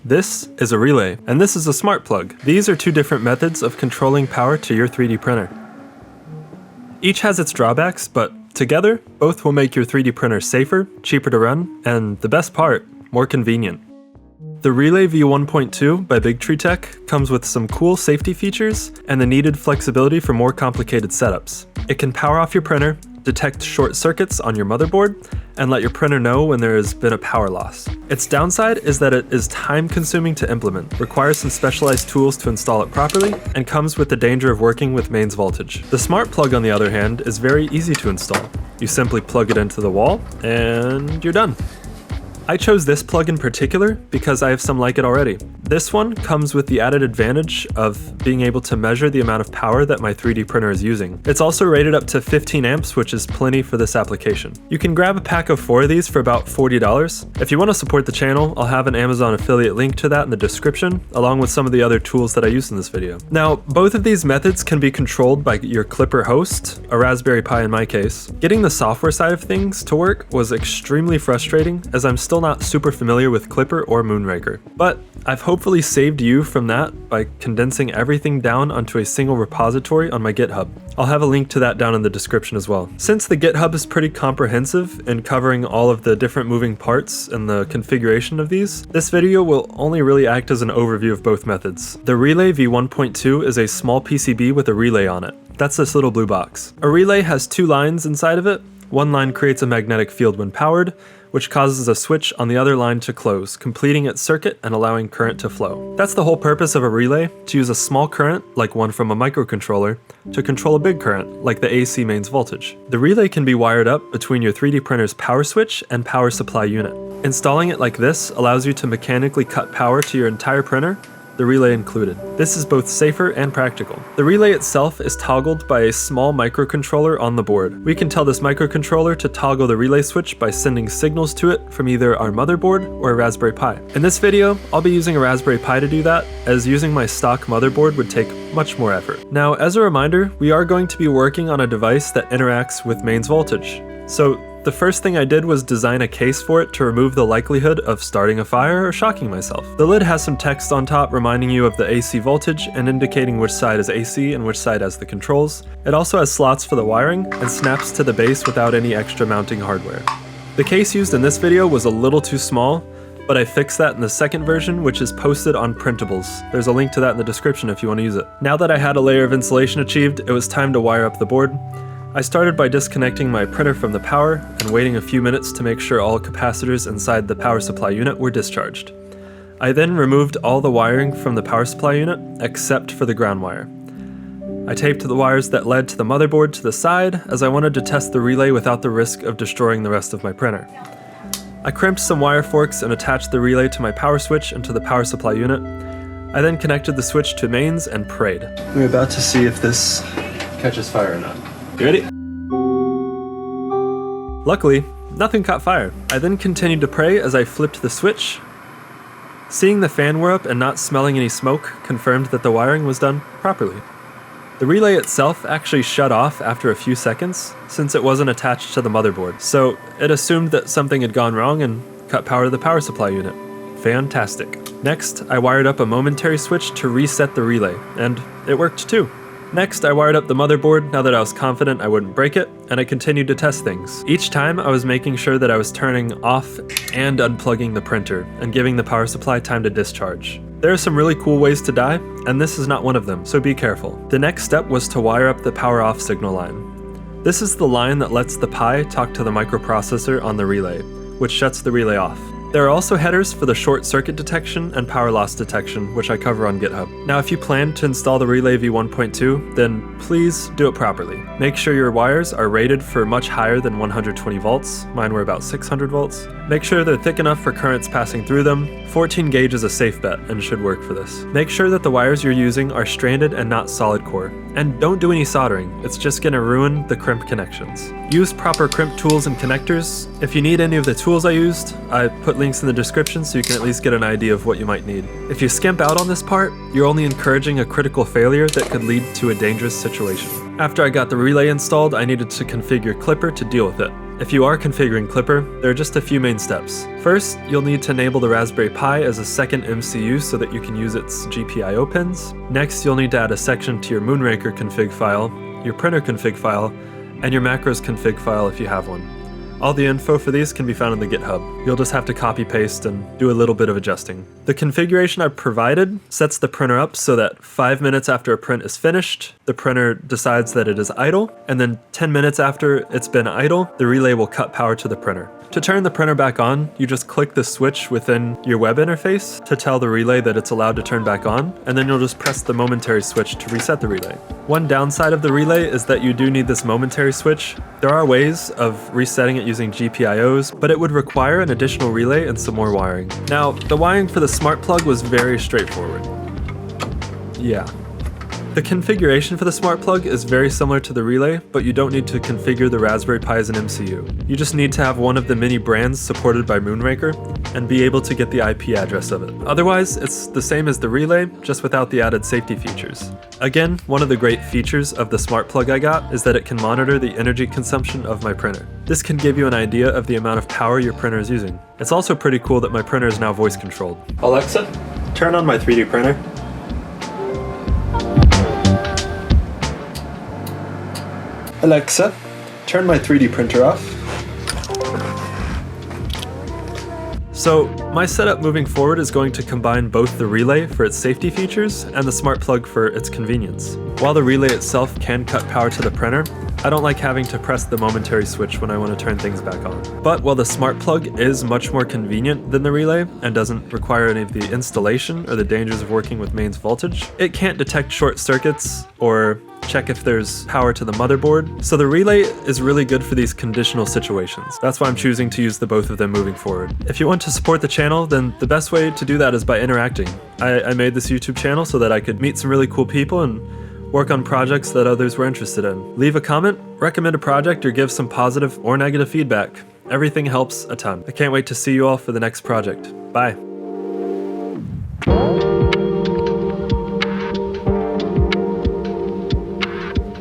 This is a relay, and this is a smart plug. These are two different methods of controlling power to your 3D printer. Each has its drawbacks, but together, both will make your 3D printer safer, cheaper to run, and the best part, more convenient. The Relay V1.2 by BIGTREETECH comes with some cool safety features and the needed flexibility for more complicated setups. It can power off your printer, detect short circuits on your motherboard, and let your printer know when there has been a power loss. Its downside is that it is time-consuming to implement, requires some specialized tools to install it properly, and comes with the danger of working with mains voltage. The smart plug, on the other hand, is very easy to install. You simply plug it into the wall, and you're done. I chose this plug in particular because I have some like it already. This one comes with the added advantage of being able to measure the amount of power that my 3D printer is using. It's also rated up to 15 amps, which is plenty for this application. You can grab a pack of 4 of these for about $40. If you want to support the channel, I'll have an Amazon affiliate link to that in the description, along with some of the other tools that I use in this video. Now, both of these methods can be controlled by your Clipper host, a Raspberry Pi in my case. Getting the software side of things to work was extremely frustrating, as I'm still not super familiar with Clipper or Moonraker. But I've hopefully saved you from that by condensing everything down onto a single repository on my GitHub. I'll have a link to that down in the description as well. Since the GitHub is pretty comprehensive in covering all of the different moving parts and the configuration of these, this video will only really act as an overview of both methods. The Relay V1.2 is a small PCB with a relay on it. That's this little blue box. A relay has 2 lines inside of it. One line creates a magnetic field when powered, which causes a switch on the other line to close, completing its circuit and allowing current to flow. That's the whole purpose of a relay, to use a small current, like one from a microcontroller, to control a big current, like the AC mains voltage. The relay can be wired up between your 3D printer's power switch and power supply unit. Installing it like this allows you to mechanically cut power to your entire printer, the relay included. This is both safer and practical. The relay itself is toggled by a small microcontroller on the board. We can tell this microcontroller to toggle the relay switch by sending signals to it from either our motherboard or a Raspberry Pi. In this video, I'll be using a Raspberry Pi to do that, as using my stock motherboard would take much more effort. Now, as a reminder, we are going to be working on a device that interacts with mains voltage. So the first thing I did was design a case for it to remove the likelihood of starting a fire or shocking myself. The lid has some text on top reminding you of the AC voltage and indicating which side is AC and which side has the controls. It also has slots for the wiring and snaps to the base without any extra mounting hardware. The case used in this video was a little too small, but I fixed that in the second version, which is posted on Printables. There's a link to that in the description if you want to use it. Now that I had a layer of insulation achieved, it was time to wire up the board. I started by disconnecting my printer from the power and waiting a few minutes to make sure all capacitors inside the power supply unit were discharged. I then removed all the wiring from the power supply unit except for the ground wire. I taped the wires that led to the motherboard to the side, as I wanted to test the relay without the risk of destroying the rest of my printer. I crimped some wire forks and attached the relay to my power switch and to the power supply unit. I then connected the switch to mains and prayed. We're about to see if this catches fire or not. You ready? Luckily, nothing caught fire. I then continued to pray as I flipped the switch. Seeing the fan were up and not smelling any smoke confirmed that the wiring was done properly. The relay itself actually shut off after a few seconds, since it wasn't attached to the motherboard, so it assumed that something had gone wrong and cut power to the power supply unit. Fantastic. Next, I wired up a momentary switch to reset the relay, and it worked too. Next, I wired up the motherboard now that I was confident I wouldn't break it, and I continued to test things. Each time, I was making sure that I was turning off and unplugging the printer, and giving the power supply time to discharge. There are some really cool ways to die, and this is not one of them, so be careful. The next step was to wire up the power off signal line. This is the line that lets the Pi talk to the microprocessor on the relay, which shuts the relay off. There are also headers for the short circuit detection and power loss detection, which I cover on GitHub. Now, if you plan to install the Relay V1.2, then please do it properly. Make sure your wires are rated for much higher than 120 volts. Mine were about 600 volts. Make sure they're thick enough for currents passing through them. 14 gauge is a safe bet and should work for this. Make sure that the wires you're using are stranded and not solid core. And don't do any soldering, it's just gonna ruin the crimp connections. Use proper crimp tools and connectors. If you need any of the tools I used, I put links in the description so you can at least get an idea of what you might need. If you skimp out on this part, you're only encouraging a critical failure that could lead to a dangerous situation. After I got the relay installed, I needed to configure Clipper to deal with it. If you are configuring Clipper, there are just a few main steps. First, you'll need to enable the Raspberry Pi as a second MCU so that you can use its GPIO pins. Next, you'll need to add a section to your Moonraker config file, your printer config file, and your macros config file if you have one. All the info for these can be found in the GitHub. You'll just have to copy paste and do a little bit of adjusting. The configuration I've provided sets the printer up so that 5 minutes after a print is finished, the printer decides that it is idle, and then 10 minutes after it's been idle, the relay will cut power to the printer. To turn the printer back on, you just click the switch within your web interface to tell the relay that it's allowed to turn back on, and then you'll just press the momentary switch to reset the relay. One downside of the relay is that you do need this momentary switch. There are ways of resetting it using GPIOs, but it would require an additional relay and some more wiring. Now, the wiring for the smart plug was very straightforward. Yeah. The configuration for the smart plug is very similar to the relay, but you don't need to configure the Raspberry Pi as an MCU. You just need to have one of the many brands supported by Moonraker and be able to get the IP address of it. Otherwise, it's the same as the relay, just without the added safety features. Again, one of the great features of the smart plug I got is that it can monitor the energy consumption of my printer. This can give you an idea of the amount of power your printer is using. It's also pretty cool that my printer is now voice controlled. Alexa, turn on my 3D printer. Alexa, turn my 3D printer off. So, my setup moving forward is going to combine both the relay for its safety features and the smart plug for its convenience. While the relay itself can cut power to the printer, I don't like having to press the momentary switch when I want to turn things back on. But while the smart plug is much more convenient than the relay and doesn't require any of the installation or the dangers of working with mains voltage, it can't detect short circuits or check if there's power to the motherboard. So the relay is really good for these conditional situations. That's why I'm choosing to use the both of them moving forward. If you want to support the channel, then the best way to do that is by interacting. I made this YouTube channel so that I could meet some really cool people and work on projects that others were interested in. Leave a comment, recommend a project, or give some positive or negative feedback. Everything helps a ton. I can't wait to see you all for the next project. Bye.